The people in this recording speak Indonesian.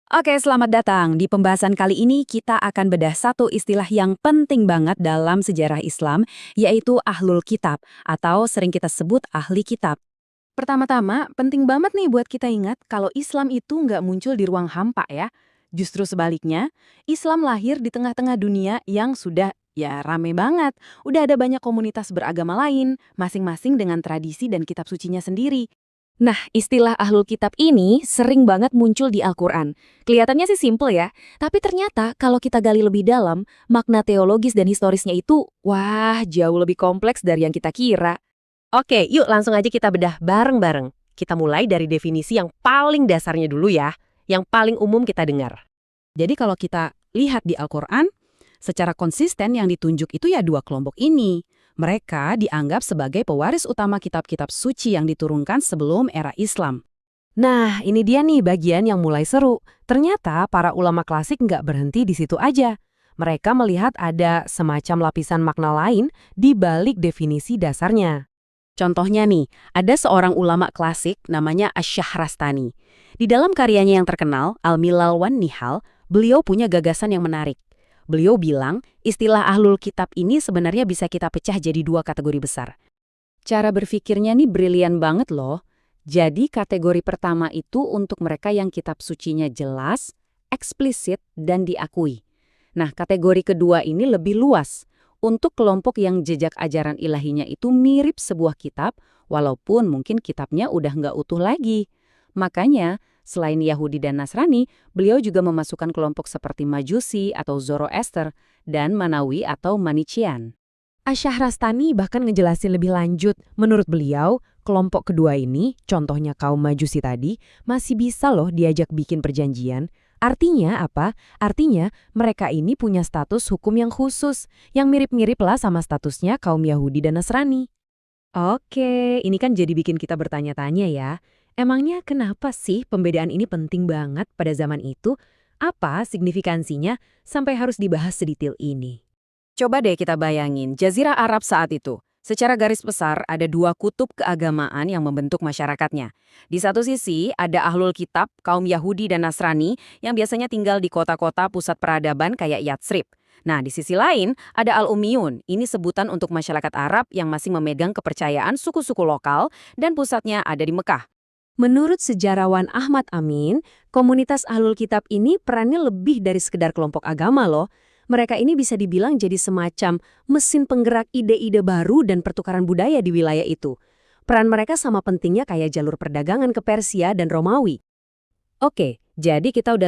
Oke, selamat datang. Di pembahasan kali ini kita akan bedah satu istilah yang penting banget dalam sejarah Islam, yaitu Ahlul Kitab, atau sering kita sebut ahli kitab. Pertama-tama, penting banget nih buat kita ingat kalau Islam itu nggak muncul di ruang hampa ya. Justru sebaliknya, Islam lahir di tengah-tengah dunia yang sudah ya rame banget. Udah ada banyak komunitas beragama lain, masing-masing dengan tradisi dan kitab sucinya sendiri. Nah, istilah ahlul kitab ini sering banget muncul di Al-Quran. Kelihatannya sih simple ya, tapi ternyata kalau kita gali lebih dalam, makna teologis dan historisnya itu, wah, jauh lebih kompleks dari yang kita kira. Oke, yuk langsung aja kita bedah bareng-bareng. Kita mulai dari definisi yang paling dasarnya dulu ya, yang paling umum kita dengar. Jadi kalau kita lihat di Al-Quran, secara konsisten yang ditunjuk itu ya dua kelompok ini. Mereka dianggap sebagai pewaris utama kitab-kitab suci yang diturunkan sebelum era Islam. Nah, ini dia nih bagian yang mulai seru. Ternyata para ulama klasik nggak berhenti di situ aja. Mereka melihat ada semacam lapisan makna lain di balik definisi dasarnya. Contohnya nih, ada seorang ulama klasik namanya Asy-Syahrastani. Di dalam karyanya yang terkenal, Al-Milal wan Nihal, beliau punya gagasan yang menarik. Beliau bilang, istilah ahlul kitab ini sebenarnya bisa kita pecah jadi dua kategori besar. Cara berpikirnya nih brilian banget loh. Jadi kategori pertama itu untuk mereka yang kitab sucinya jelas, eksplisit, dan diakui. Nah, kategori kedua ini lebih luas. Untuk kelompok yang jejak ajaran ilahinya itu mirip sebuah kitab, walaupun mungkin kitabnya udah nggak utuh lagi. Makanya, selain Yahudi dan Nasrani, beliau juga memasukkan kelompok seperti Majusi atau Zoroaster dan Manawi atau Manichean. Asy-Syahrastani bahkan ngejelasin lebih lanjut. Menurut beliau, kelompok kedua ini, contohnya kaum Majusi tadi, masih bisa loh diajak bikin perjanjian. Artinya apa? Artinya mereka ini punya status hukum yang khusus, yang mirip-mirip lah sama statusnya kaum Yahudi dan Nasrani. Oke, ini kan jadi bikin kita bertanya-tanya ya. Emangnya kenapa sih pembedaan ini penting banget pada zaman itu? Apa signifikansinya sampai harus dibahas sedetail ini? Coba deh kita bayangin, Jazirah Arab saat itu. Secara garis besar, ada dua kutub keagamaan yang membentuk masyarakatnya. Di satu sisi, ada ahlul kitab, kaum Yahudi dan Nasrani, yang biasanya tinggal di kota-kota pusat peradaban kayak Yatsrib. Nah, di sisi lain, ada al-Ummiyun. Ini sebutan untuk masyarakat Arab yang masih memegang kepercayaan suku-suku lokal dan pusatnya ada di Mekah. Menurut sejarawan Ahmad Amin, komunitas ahlul kitab ini perannya lebih dari sekedar kelompok agama loh. Mereka ini bisa dibilang jadi semacam mesin penggerak ide-ide baru dan pertukaran budaya di wilayah itu. Peran mereka sama pentingnya kayak jalur perdagangan ke Persia dan Romawi. Oke, jadi kita udah